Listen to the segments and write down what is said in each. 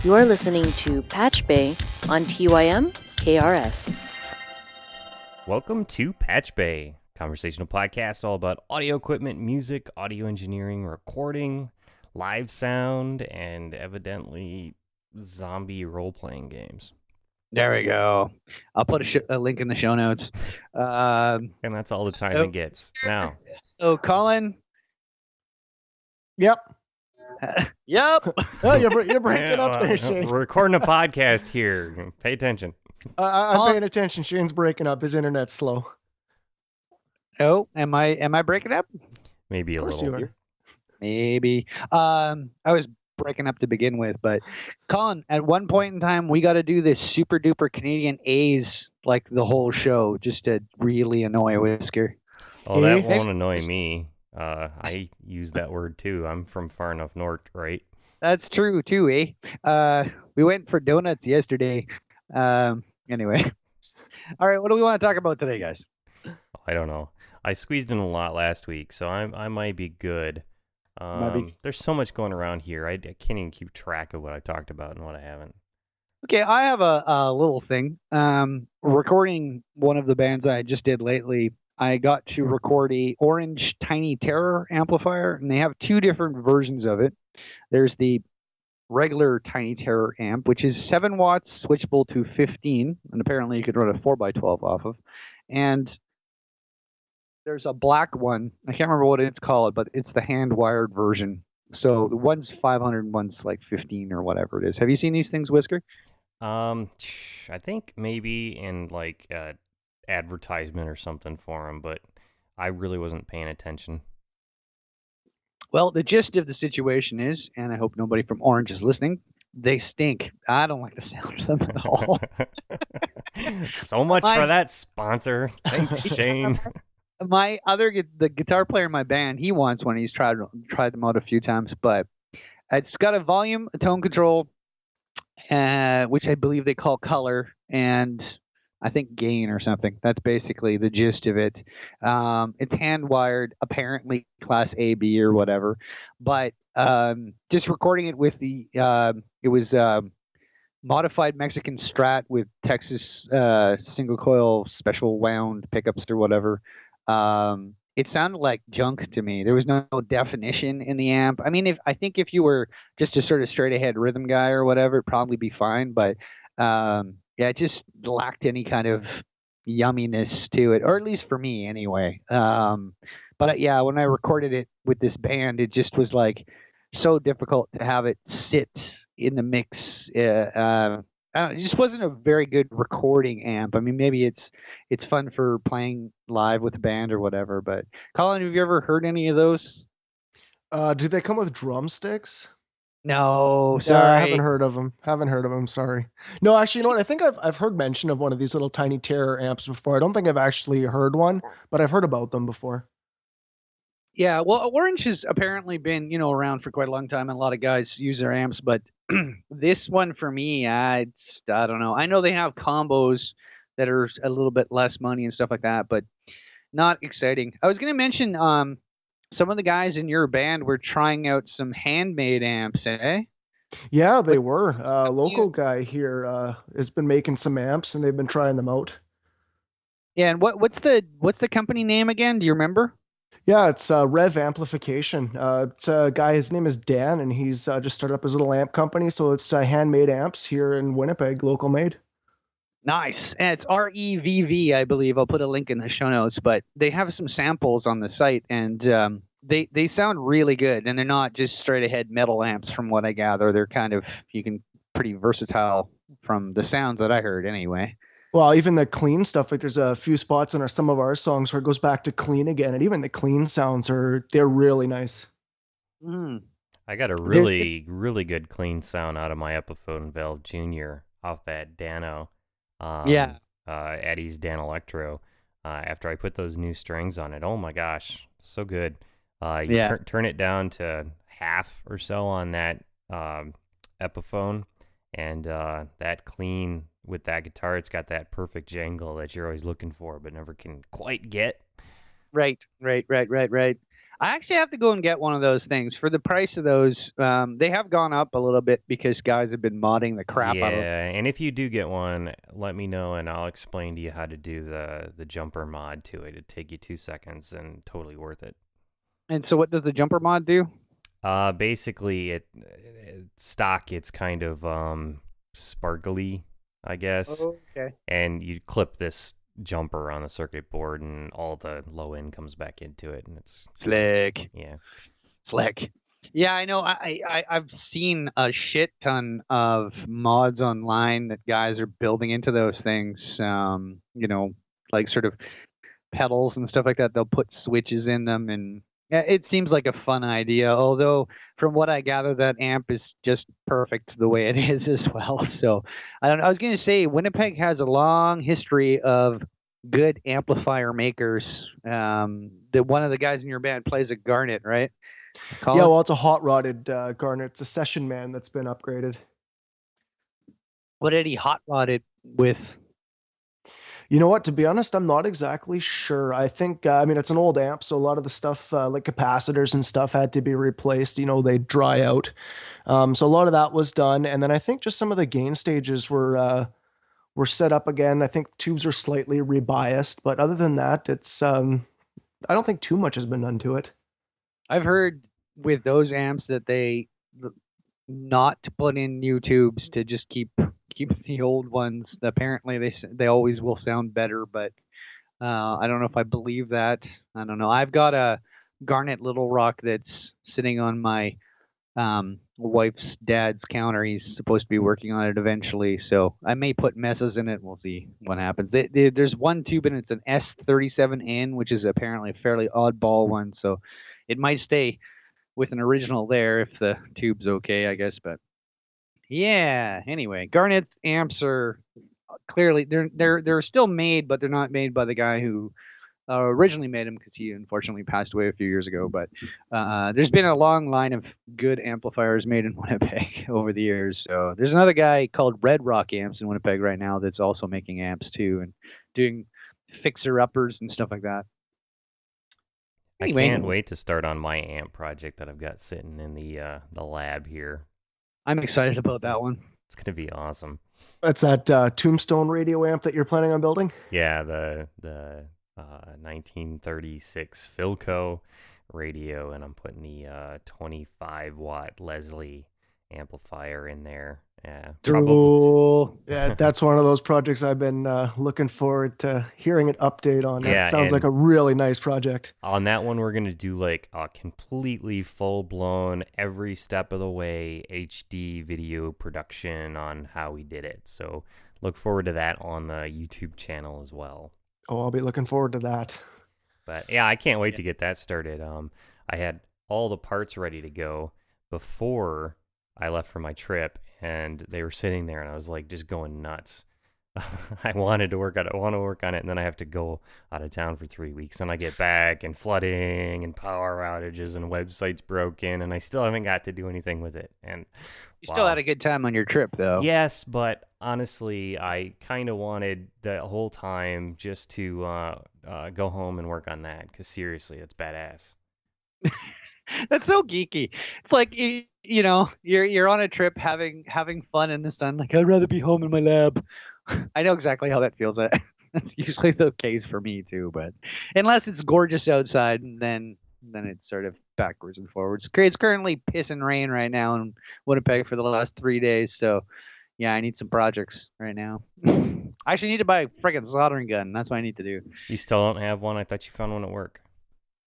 You're listening to PatchBay on tymkrs. Welcome to PatchBay, conversational podcast all about audio equipment, music, audio engineering, recording, live sound, and evidently zombie role-playing games. There we go. I'll put a link in the show notes. And that's all the time it gets now. So, Colin. Yep. Yep. Oh, you're breaking up there, Shane. We're recording a podcast here. Pay attention. I'm paying attention. Shane's breaking up. His internet's slow. Oh, am I breaking up? Maybe a Of course little. you are. Maybe. I was breaking up to begin with, but Colin, at one point in time, we got to do this super duper Canadian A's like the whole show just to really annoy Whisker. Oh, that won't annoy me. I use that word too. I'm from far enough north, right? That's true too, eh? We went for donuts yesterday. Anyway. All right, what do we want to talk about today, guys? I don't know. I squeezed in a lot last week, so I might be good. There's so much going around here. I can't even keep track of what I talked about and what I haven't. Okay, I have a little thing. Recording one of the bands I just did lately, I got to record a orange Tiny Terror amplifier, and they have two different versions of it. There's the regular Tiny Terror amp, which is 7 watts, switchable to 15, and apparently you could run a 4x12 off of. And there's a black one. I can't remember what it's called, but it's the hand-wired version. So one's 500 and one's like 15 or whatever it is. Have you seen these things, Whisker? I think maybe in like advertisement or something for them, but I really wasn't paying attention. Well, the gist of the situation is, and I hope nobody from Orange is listening, they stink. I don't like the sound of them at all. So much for that sponsor. Thanks, Shane. The guitar player in my band, he wants one. He's tried them out a few times, but it's got a volume, a tone control, which I believe they call color, and I think gain or something. That's basically the gist of it. It's hand wired, apparently class A, B, or whatever. But just recording it with it was modified Mexican Strat with Texas single coil special wound pickups or whatever. It sounded like junk to me. There was no definition in the amp. I mean, I think if you were just a sort of straight ahead rhythm guy or whatever, it'd probably be fine. But yeah, it just lacked any kind of yumminess to it, or at least for me anyway. But yeah, when I recorded it with this band, it just was like so difficult to have it sit in the mix. It just wasn't a very good recording amp. I mean, maybe it's fun for playing live with a band or whatever. But Colin, have you ever heard any of those? Do they come with drumsticks? No, sorry. Yeah, I haven't heard of them. Sorry. No, actually, you know what? I think I've heard mention of one of these little Tiny Terror amps before. I don't think I've actually heard one, but I've heard about them before. Yeah, well, Orange has apparently been, around for quite a long time, and a lot of guys use their amps, but this one for me, I don't know. I know they have combos that are a little bit less money and stuff like that, but not exciting. I was going to mention some of the guys in your band were trying out some handmade amps, eh? Yeah, they were. Local guy here has been making some amps, and they've been trying them out. Yeah, and what's the company name again? Do you remember? Yeah, it's Rev Amplification. It's a guy, his name is Dan, and he's just started up his little amp company. So it's handmade amps here in Winnipeg, local made. Nice. And it's REVV, I believe. I'll put a link in the show notes. But they have some samples on the site, and they sound really good. And they're not just straight ahead metal amps, from what I gather. They're kind of pretty versatile from the sounds that I heard, anyway. Well, even the clean stuff, like there's a few spots on some of our songs where it goes back to clean again, and even the clean sounds they're really nice. I got a really, really good clean sound out of my Epiphone Valve Junior off that Dano. Eddie's Dan Electro. After I put those new strings on it, oh my gosh, so good. Turn it down to half or so on that Epiphone, and that clean with that guitar, it's got that perfect jangle that you're always looking for but never can quite get. Right. I actually have to go and get one of those things. For the price of those, they have gone up a little bit because guys have been modding the crap out of them. Yeah, and if you do get one, let me know and I'll explain to you how to do the jumper mod to it. It'd take you 2 seconds and totally worth it. And so what does the jumper mod do? Basically, it's kind of sparkly, I guess. Oh, okay. And you clip this jumper on the circuit board, and all the low end comes back into it, and it's Slick. Yeah. Slick. Yeah, I know. I've seen a shit ton of mods online that guys are building into those things. Like sort of pedals and stuff like that. They'll put switches in them, and it seems like a fun idea. Although, from what I gather, that amp is just perfect the way it is as well. So, I don't know. I was going to say Winnipeg has a long history of good amplifier makers. One of the guys in your band plays a Garnet, right? Colin? Yeah, well, it's a hot rodded Garnet. It's a Session Man that's been upgraded. What did he hot rod it with? You know what? To be honest, I'm not exactly sure. I think, it's an old amp, so a lot of the stuff, like capacitors and stuff, had to be replaced. They dry out. So a lot of that was done, and then I think just some of the gain stages were set up again. I think tubes are slightly rebiased, but other than that, it's I don't think too much has been done to it. I've heard with those amps that they not to put in new tubes, to just keep the old ones. Apparently they always will sound better, but I don't know if I believe that. I don't know. I've got a Garnet Little Rock that's sitting on my wife's dad's counter. He's supposed to be working on it eventually, so I may put messes in it. We'll see what happens. There's one tube and it's an S37N, which is apparently a fairly oddball one, so it might stay with an original there if the tube's okay, I guess. But yeah, anyway, Garnet amps are clearly they're still made, but they're not made by the guy who originally made them, because he unfortunately passed away a few years ago. But there's been a long line of good amplifiers made in Winnipeg over the years. So there's another guy called Red Rock Amps in Winnipeg right now that's also making amps too and doing fixer-uppers and stuff like that. Anyway, I can't wait to start on my amp project that I've got sitting in the lab here. I'm excited about that one. It's gonna be awesome. That's that Tombstone radio amp that you're planning on building? Yeah, the 1936 Philco radio, and I'm putting the 25 watt Leslie amplifier in there. Yeah, probably. Yeah, that's one of those projects I've been looking forward to hearing an update on. Yeah, it sounds like a really nice project. On that one, we're gonna do like a completely full blown, every step of the way HD video production on how we did it. So look forward to that on the YouTube channel as well. Oh, I'll be looking forward to that. But yeah, I can't wait to get that started. I had all the parts ready to go before I left for my trip, and they were sitting there, and I was like just going nuts. I wanted to work on it. I want to work on it, and then I have to go out of town for 3 weeks, and I get back, and flooding, and power outages, and websites broken, and I still haven't got to do anything with it. And you still had a good time on your trip, though. Yes, but honestly, I kind of wanted the whole time just to go home and work on that, because seriously, it's badass. That's so geeky. It's like you're on a trip having fun in the sun. Like, I'd rather be home in my lab. I know exactly how that feels. That's usually the case for me too. But unless it's gorgeous outside, then it's sort of backwards and forwards. It's currently piss and rain right now in Winnipeg for the last 3 days. So yeah, I need some projects right now. I actually need to buy a friggin' soldering gun. That's what I need to do. You still don't have one? I thought you found one at work.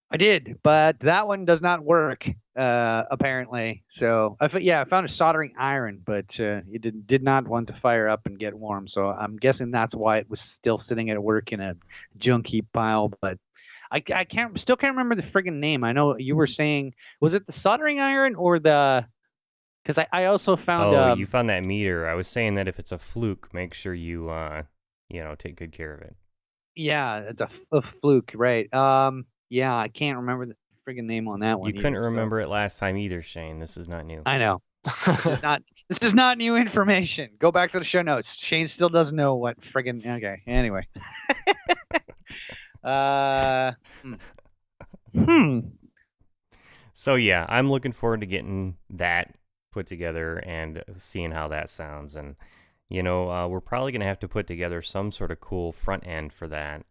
I did, but that one does not work, apparently. So, I found a soldering iron, but it did not want to fire up and get warm. So I'm guessing that's why it was still sitting at work in a junk heap pile. But I still can't remember the friggin' name. I know you were saying, was it the soldering iron or the? Because I also found. Oh, you found that meter. I was saying that if it's a fluke, make sure you take good care of it. Yeah, it's a fluke, right? Yeah, I can't remember the friggin' name on that one. You couldn't remember it last time either, Shane. This is not new. I know. This is not new information. Go back to the show notes. Shane still doesn't know what friggin'. Okay. Anyway. So yeah, I'm looking forward to getting that put together and seeing how that sounds. And we're probably gonna have to put together some sort of cool front end for that.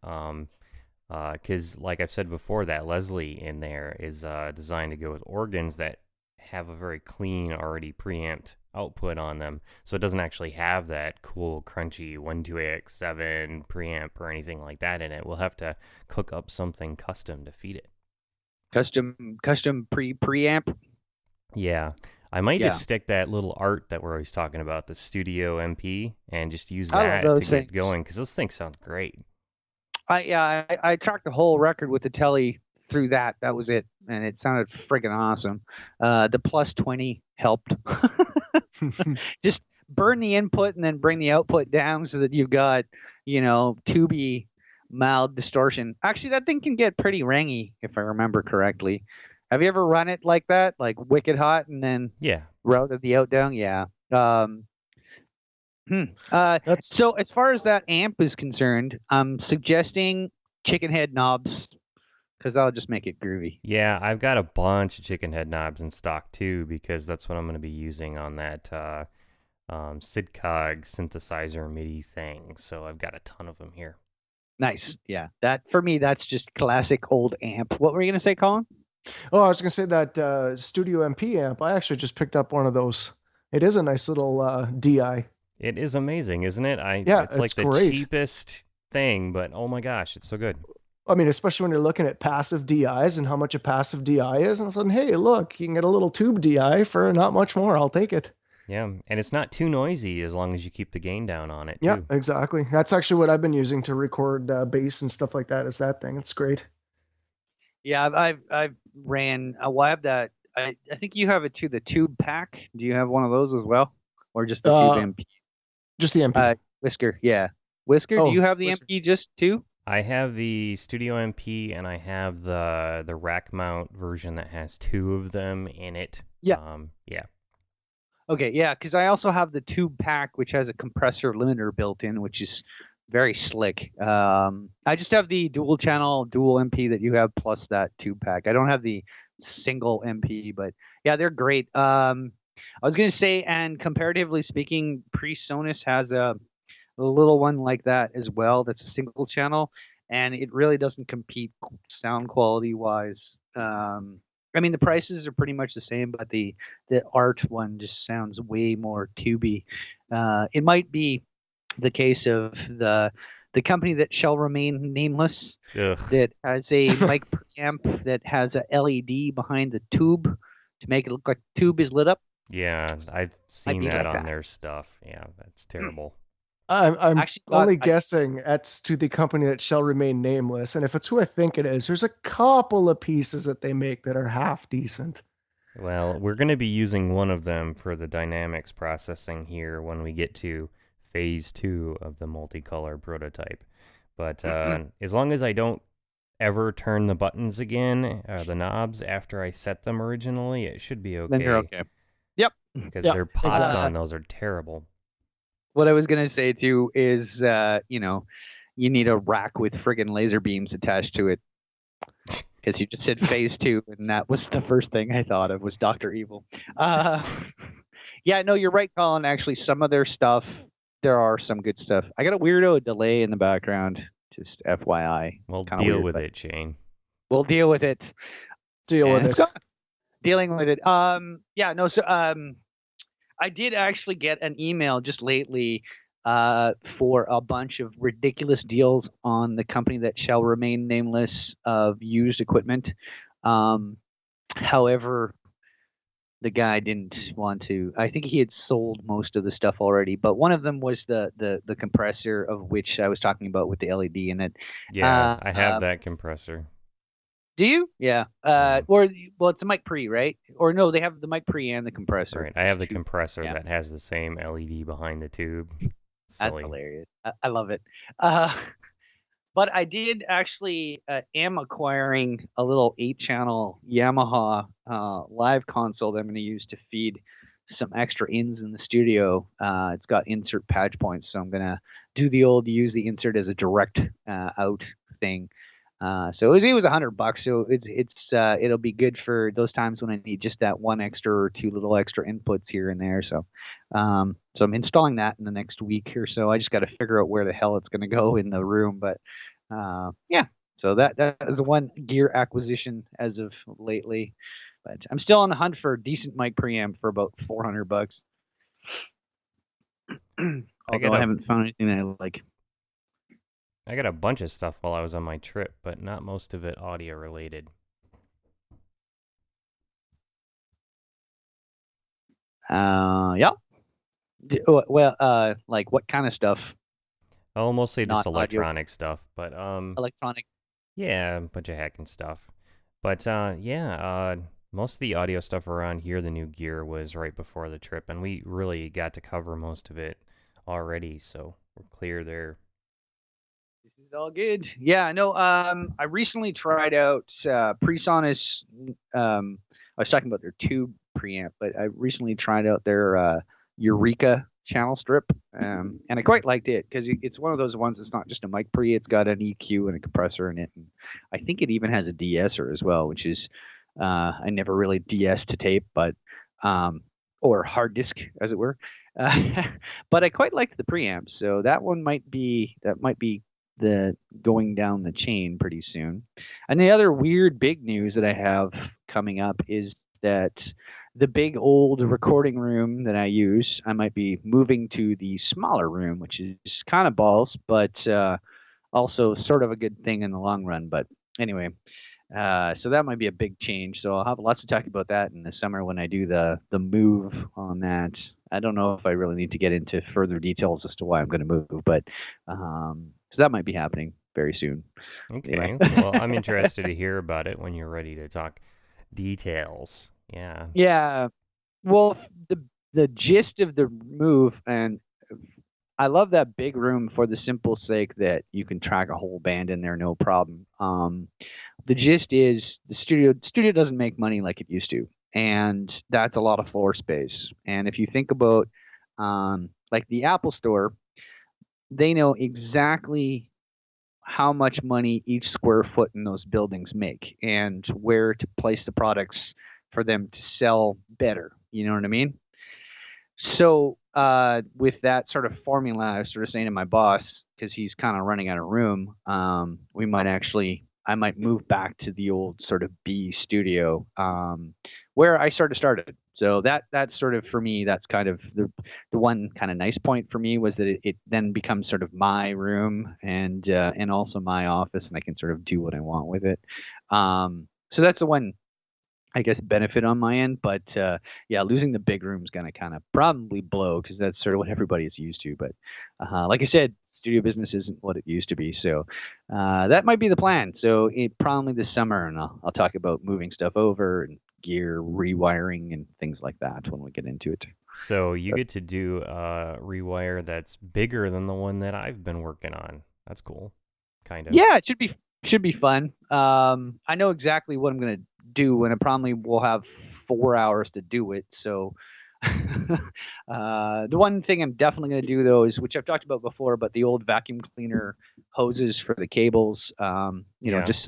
Because like I've said before, that Leslie in there is designed to go with organs that have a very clean, already preamped output on them, so it doesn't actually have that cool, crunchy 12AX7 preamp or anything like that in it. We'll have to cook up something custom to feed it. Custom preamp. Yeah. I might just stick that little art that we're always talking about, the Studio MP, and just use that to get going, because those things sound great. I tracked the whole record with the Telly through that. That was it, and it sounded friggin' awesome. The plus 20 helped. Just burn the input and then bring the output down so that you've got, tubey mild distortion. Actually, that thing can get pretty rangy if I remember correctly. Have you ever run it like that, like wicked hot, and then routed the out down? Yeah. So as far as that amp is concerned, I'm suggesting chicken head knobs because that'll just make it groovy. Yeah, I've got a bunch of chicken head knobs in stock too, because that's what I'm going to be using on that SIDCOG synthesizer MIDI thing. So I've got a ton of them here. Nice. Yeah, that for me, that's just classic old amp. What were you going to say, Colin? Oh, I was going to say that Studio MP amp. I actually just picked up one of those. It is a nice little DI. It is amazing, isn't it? It's like the cheapest thing, but oh my gosh, it's so good. I mean, especially when you're looking at passive DIs and how much a passive DI is, and sudden, hey, look, you can get a little tube DI for not much more. I'll take it. Yeah, and it's not too noisy as long as you keep the gain down on it, too. Yeah, exactly. That's actually what I've been using to record bass and stuff like that, is that thing. It's great. Yeah, I've ran, I have that, I think you have it too, the tube pack. Do you have one of those as well? Or just the tube MP? Just the MP. Whisker, yeah. Whisker, do you have the MP just too? I have the Studio MP, and I have the rack mount version that has two of them in it. Yeah. Yeah. Okay, yeah, because I also have the tube pack, which has a compressor limiter built in, which is very slick. I just have the dual channel, dual MP that you have, plus that tube pack. I don't have the single MP, but yeah, they're great. I was going to say, and comparatively speaking, PreSonus has a little one like that as well. That's a single channel, and it really doesn't compete sound quality wise. I mean, the prices are pretty much the same, but the art one just sounds way more tubey. It might be the case of the company that shall remain nameless, that has a mic preamp that has a LED behind the tube to make it look like the tube is lit up. Yeah, I've seen that on their stuff. Yeah, that's terrible. I'm only guessing that's to the company that shall remain nameless, and if it's who I think it is, there's a couple of pieces that they make that are half decent. Well, we're going to be using one of them for the dynamics processing here when we get to phase 2 of the multicolor prototype. But as long as I don't ever turn the buttons again, the knobs, after I set them originally, it should be okay. Then they're okay. Yep. Because their pots on those are terrible. What I was going to say too is, you need a rack with friggin' laser beams attached to it. Because you just said phase 2, and that was the first thing I thought of was Dr. Evil. Yeah, no, you're right, Colin. Actually, some of their stuff, there are some good stuff. I got a weirdo delay in the background, just FYI. We'll deal with it, Shane. We'll deal with it. Dealing with it. Yeah, no, so I did actually get an email just lately for a bunch of ridiculous deals on the company that shall remain nameless of used equipment. However, the guy didn't want to. I think he had sold most of the stuff already, but one of them was the compressor, of which I was talking about with the LED in it. Yeah, I have that compressor. Do you? Yeah. Well, it's a mic pre, right? Or no, they have the mic pre and the compressor. Right. I have the compressor that has the same LED behind the tube. Silly. That's hilarious. I love it. But I did actually am acquiring a little 8-channel Yamaha live console that I'm going to use to feed some extra ins in the studio. It's got insert patch points, so I'm going to do the old use the insert as a direct out thing. So it was $100. So it'll be good for those times when I need just that one extra or two little extra inputs here and there. So I'm installing that in the next week or so. I just got to figure out where the hell it's going to go in the room. But yeah, so that is one gear acquisition as of lately. But I'm still on the hunt for a decent mic preamp for about $400. Although I haven't found anything that I like. I got a bunch of stuff while I was on my trip, but not most of it audio related. Yeah. Well, like what kind of stuff? Oh, mostly just Not electronic stuff, but Electronic. yeah, a bunch of hacking stuff. But yeah, most of the audio stuff around here, the new gear was right before the trip, and we really got to cover most of it already, so we're clear there. This is all good. Yeah, no. I recently tried out PreSonus. I was talking about their tube preamp, but I recently tried out their Eureka channel strip, and I quite liked it because it's one of those ones that's not just a mic pre. It's got an EQ and a compressor in it, and I think it even has a de-esser as well, which is I never really de-essed to tape, but or hard disk as it were. But I quite liked the preamp, so that might be the going down the chain pretty soon. And the other weird big news that I have coming up is that the big old recording room that I use, I might be moving to the smaller room, which is kind of balls, but also sort of a good thing in the long run. But anyway, so that might be a big change. So I'll have lots to talk about that in the summer when I do the move on that. I don't know if I really need to get into further details as to why I'm going to move, but so that might be happening very soon. Okay, Anyway. well, I'm interested to hear about it when you're ready to talk details. Yeah. Yeah. Well, the gist of the move, and I love that big room for the simple sake that you can track a whole band in there, no problem. The gist is the studio doesn't make money like it used to, and that's a lot of floor space. And if you think about like the Apple Store, they know exactly how much money each square foot in those buildings make and where to place the products for them to sell better. You know what I mean? So with that sort of formula, I was sort of saying to my boss, because he's kind of running out of room, I might move back to the old sort of B studio where I sort of started. So that's sort of for me, that's kind of the one kind of nice point for me was that it then becomes sort of my room and also my office, and I can sort of do what I want with it. So that's the one, I guess, benefit on my end. But yeah, losing the big room is going to kind of probably blow because that's sort of what everybody is used to. But like I said, studio business isn't what it used to be. So that might be the plan. So probably this summer, and I'll talk about moving stuff over and gear rewiring and things like that when we get into it. So you get to do a rewire that's bigger than the one that I've been working on. That's cool. Kind of. Yeah, it should be fun. I know exactly what I'm going to do, and I probably will have 4 hours to do it. So the one thing I'm definitely going to do though is, which I've talked about before, but the old vacuum cleaner hoses for the cables, you know, just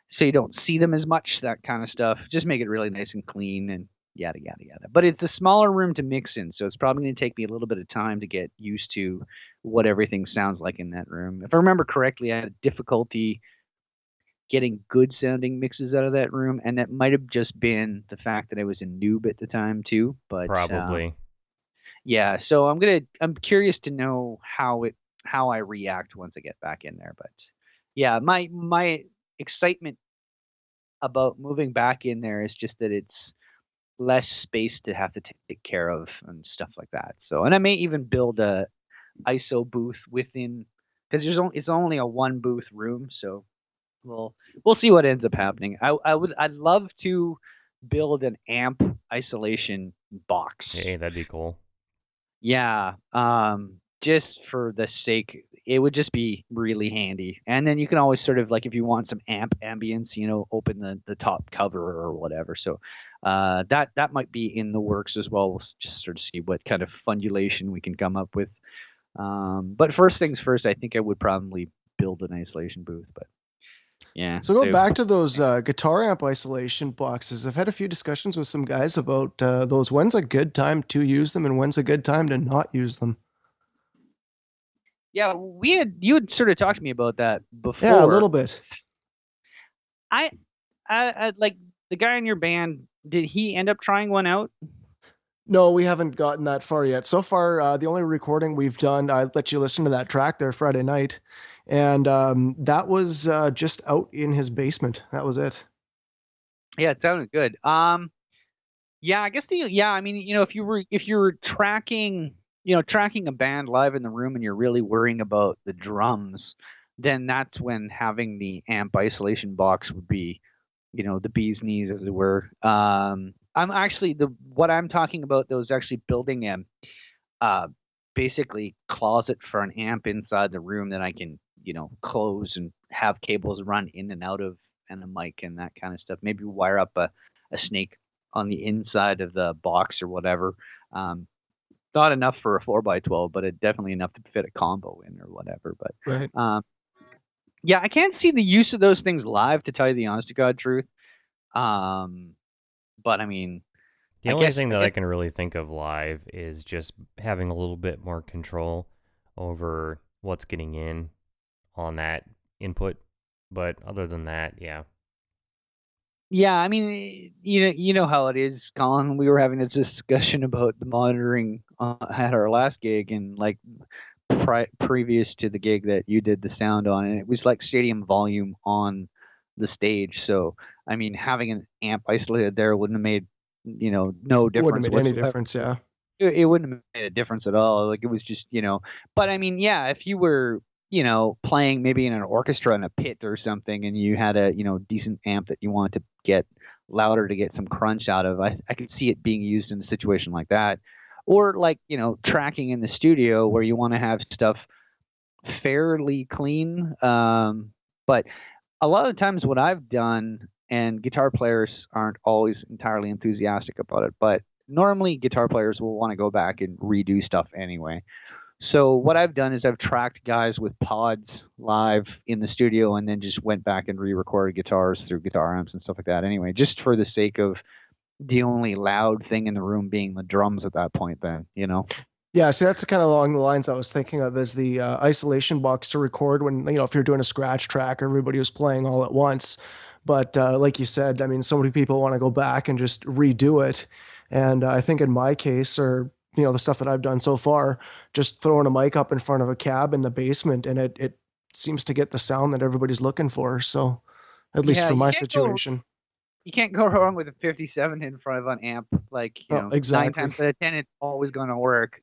so you don't see them as much, that kind of stuff. Just make it really nice and clean and yada yada yada. But it's a smaller room to mix in, so it's probably going to take me a little bit of time to get used to what everything sounds like in that room. If I remember correctly, I had difficulty getting good sounding mixes out of that room, and that might have just been the fact that I was a noob at the time too. But probably. Yeah, so I'm curious to know how I react once I get back in there. But yeah, my excitement about moving back in there is just that it's less space to have to take care of and stuff like that. So, and I may even build a ISO booth within, because it's only a one booth room. So we'll see what ends up happening. I'd love to build an amp isolation box. Hey, that'd be cool. Yeah, just for the sake, it would just be really handy. And then you can always sort of, like, if you want some ambience, you know, open the top cover or whatever. So that might be in the works as well. We'll just sort of see what kind of fundulation we can come up with. But first things first, I think I would probably build an isolation booth. But Yeah. So going back to those guitar amp isolation boxes, I've had a few discussions with some guys about those. When's a good time to use them, and when's a good time to not use them? Yeah, you had sort of talked to me about that before. Yeah, a little bit. I like the guy in your band. Did he end up trying one out? No, we haven't gotten that far yet. So far, the only recording we've done, I let you listen to that track there Friday night, and that was just out in his basement. That was it. Yeah, it sounded good. Yeah, I guess I mean, if you were tracking, tracking a band live in the room and you're really worrying about the drums, then that's when having the amp isolation box would be, the bee's knees, as it were. I'm actually what I'm talking about though is actually building a basically closet for an amp inside the room that I can, close and have cables run in and out of, and a mic and that kind of stuff. Maybe wire up a snake on the inside of the box or whatever. Not enough for a 4x12, but it definitely enough to fit a combo in or whatever. But right. Yeah, I can't see the use of those things live, to tell you the honest to God truth. But I mean, the only thing that I can really think of live is just having a little bit more control over what's getting in on that input. But other than that, yeah. Yeah, I mean, you know how it is, Colin. We were having this discussion about the monitoring at our last gig, and like previous to the gig that you did the sound on, and it was like stadium volume on the stage. So, I mean, having an amp isolated there wouldn't have made, no difference. Wouldn't have made any difference, yeah. It wouldn't have made a difference at all. Like, it was just, but I mean, yeah, if you were, playing maybe in an orchestra in a pit or something, and you had a, decent amp that you wanted to get louder to get some crunch out of, I could see it being used in a situation like that. Or like, tracking in the studio where you want to have stuff fairly clean. But a lot of times what I've done, and guitar players aren't always entirely enthusiastic about it, but normally guitar players will want to go back and redo stuff anyway. So what I've done is I've tracked guys with pods live in the studio and then just went back and re-recorded guitars through guitar amps and stuff like that anyway, just for the sake of the only loud thing in the room being the drums at that point then, Yeah, so that's kind of along the lines I was thinking of, as the isolation box to record when, if you're doing a scratch track, everybody was playing all at once. But like you said, I mean, so many people want to go back and just redo it. And I think in my case, or the stuff that I've done so far, just throwing a mic up in front of a cab in the basement, and it seems to get the sound that everybody's looking for. So at least for my situation. You can't go wrong with a 57 in front of an amp. Like, exactly. 9 times out of 10, it's always going to work.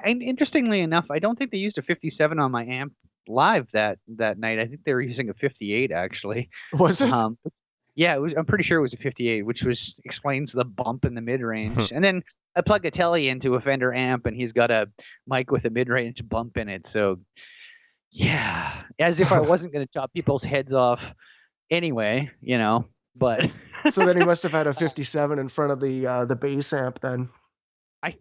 Interestingly enough, I don't think they used a 57 on my amp live that night. I think they were using a 58 actually. Was it? Yeah, I'm pretty sure it was a 58, which explains the bump in the mid range. And then I plug a telly into a Fender amp, and he's got a mic with a mid range bump in it. So yeah, as if I wasn't going to chop people's heads off anyway, but so then he must have had a 57 in front of the bass amp then. I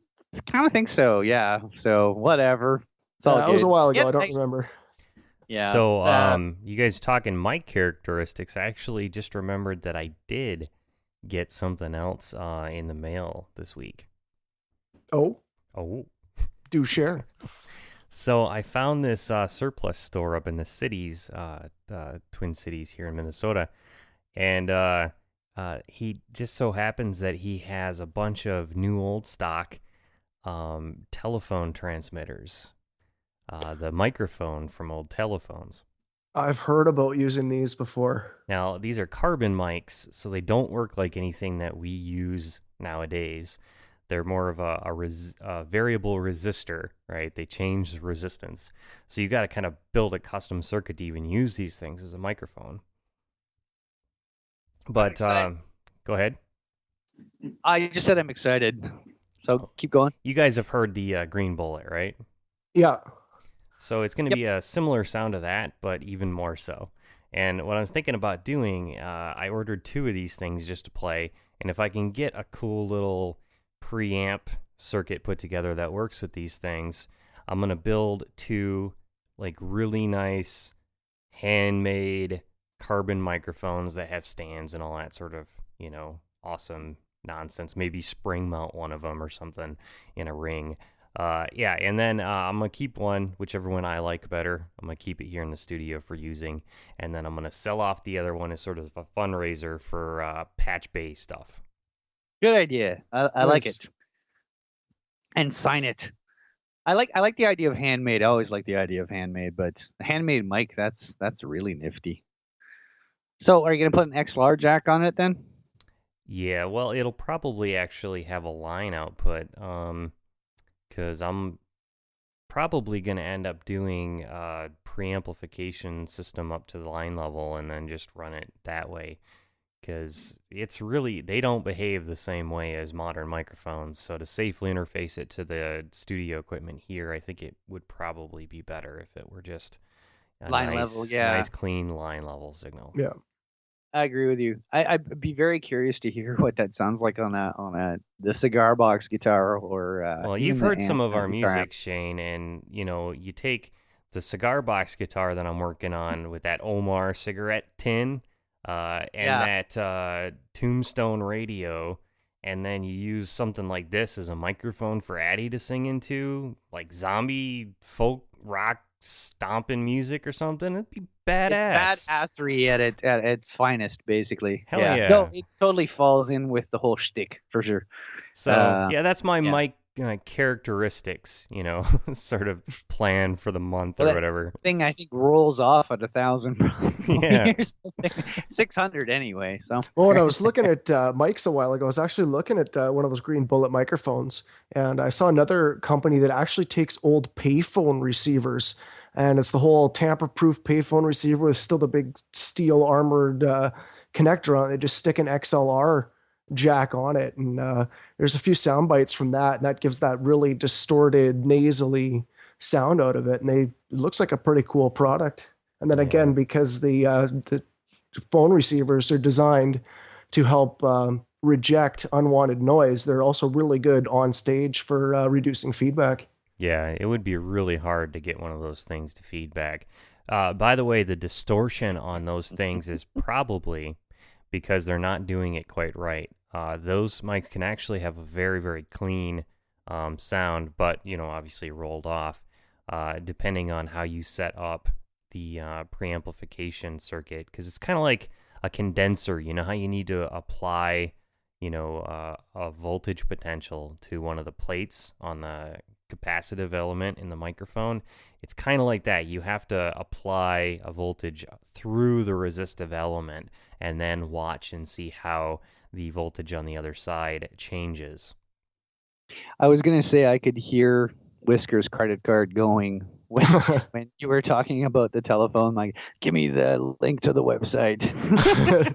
kind of think so, yeah. So whatever. That was a while ago. I don't remember. Yeah. So you guys talking mic characteristics, I actually just remembered that I did get something else in the mail this week. Oh, do share. So I found this surplus store up in the cities, Twin Cities here in Minnesota, and he just so happens that he has a bunch of new old stock telephone transmitters, the microphone from old telephones. I've heard about using these before. Now, these are carbon mics, so they don't work like anything that we use nowadays. They're more of a variable resistor, right? They change the resistance. So you got to kind of build a custom circuit to even use these things as a microphone. But go ahead. I just said I'm excited. So keep going. You guys have heard the Green Bullet, right? Yeah. So it's going to be a similar sound to that, but even more so. And what I was thinking about doing, I ordered 2 of these things just to play. And if I can get a cool little preamp circuit put together that works with these things, I'm going to build 2 like really nice handmade carbon microphones that have stands and all that sort of, awesome nonsense. Maybe spring mount one of them or something in a ring. Yeah, and then I'm going to keep one, whichever one I like better. I'm going to keep it here in the studio for using, and then I'm going to sell off the other one as sort of a fundraiser for PatchBay stuff. Good idea. I like it. And sign it. I like the idea of handmade. I always like the idea of handmade, but handmade mic, that's really nifty. So are you going to put an XLR jack on it then? Yeah, well, it'll probably actually have a line output, because I'm probably going to end up doing a preamplification system up to the line level and then just run it that way, because they don't behave the same way as modern microphones. So to safely interface it to the studio equipment here, I think it would probably be better if it were just a nice clean line level signal. Yeah. I agree with you. I'd be very curious to hear what that sounds like on the cigar box guitar or. Well, you've heard some of our music, Shane, and you take the cigar box guitar that I'm working on with that Omar cigarette tin, that Tombstone radio, and then you use something like this as a microphone for Addie to sing into, like zombie folk rock stomping music or something. It'd be badass. It's badassery at its finest, basically. Hell yeah. No, it totally falls in with the whole shtick for sure. So that's my mic characteristics, sort of plan for the month or whatever. Thing I think rolls off at 1,000. Yeah. 600 anyway. So. Well, when I was looking at mics a while ago, I was actually looking at one of those green bullet microphones, and I saw another company that actually takes old payphone receivers, and it's the whole tamper-proof payphone receiver with still the big steel armored connector on it. They just stick an XLR jack on it, and there's a few sound bites from that, and that gives that really distorted nasally sound out of it, and it looks like a pretty cool product. And then again, because the phone receivers are designed to help reject unwanted noise, they're also really good on stage for reducing feedback. Yeah, it would be really hard to get one of those things to feedback. By the way, the distortion on those things is probably because they're not doing it quite right. Those mics can actually have a very, very clean sound, but, obviously rolled off, depending on how you set up the preamplification circuit, because it's kind of like a condenser. You know how you need to apply, a voltage potential to one of the plates on the capacitive element in the microphone. It's kind of like that. You have to apply a voltage through the resistive element and then watch and see how the voltage on the other side changes. I was going to say I could hear Whisker's credit card going when you were talking about the telephone, like, give me the link to the website.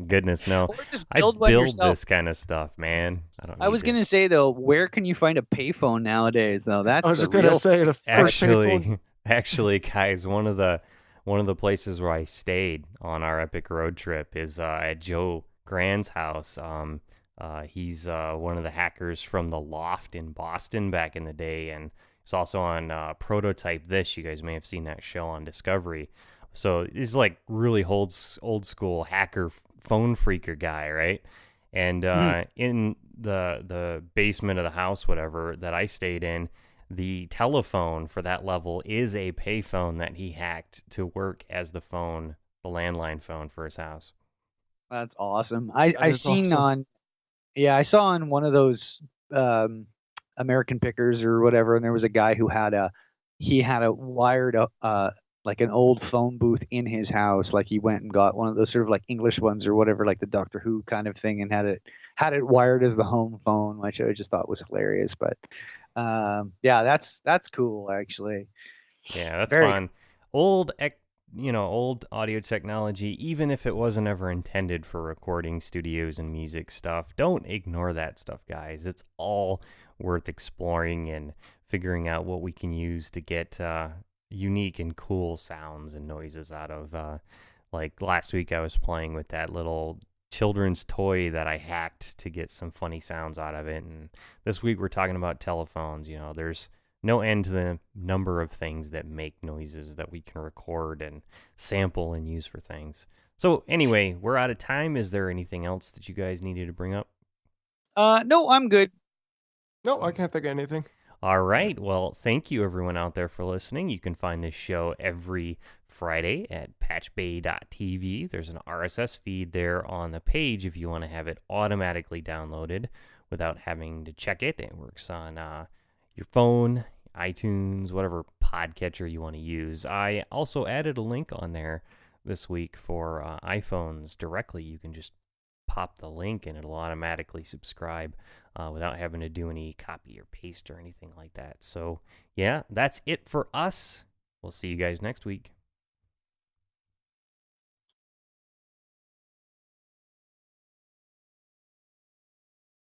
Goodness, no. I build this kind of stuff, man. I was going to say, though, where can you find a payphone nowadays, though? That's I was going to say the first payphone. Actually, guys, one of the places where I stayed on our epic road trip is at Joe Grand's house. He's one of the hackers from the Loft in Boston back in the day, and he's also on Prototype This. You guys may have seen that show on Discovery. So he's like really old school hacker phone freaker guy, right? And in the basement of the house, whatever, that I stayed in, the telephone for that level is a payphone that he hacked to work as the landline phone for his house. That's awesome. I saw on one of those American Pickers or whatever, and there was a guy who had a wired like an old phone booth in his house. Like he went and got one of those sort of like English ones or whatever, like the Doctor Who kind of thing, and had it wired as the home phone, which I just thought was hilarious. But that's cool actually. Yeah, that's fun. Old audio technology, even if it wasn't ever intended for recording studios and music stuff, don't ignore that stuff, guys. It's all worth exploring and figuring out what we can use to get unique and cool sounds and noises out of. Like last week I was playing with that little children's toy that I hacked to get some funny sounds out of it, and this week we're talking about telephones. There's no end to the number of things that make noises that we can record and sample and use for things. So anyway, we're out of time. Is there anything else that you guys needed to bring up? No, I'm good. No, I can't think of anything. All right. Well, thank you everyone out there for listening. You can find this show every Friday at patchbay.tv. There's an RSS feed there on the page if you want to have it automatically downloaded without having to check it. It works on your phone, iTunes, whatever podcatcher you want to use. I also added a link on there this week for iPhones directly. You can just pop the link and it'll automatically subscribe without having to do any copy or paste or anything like that. So, yeah, that's it for us. We'll see you guys next week.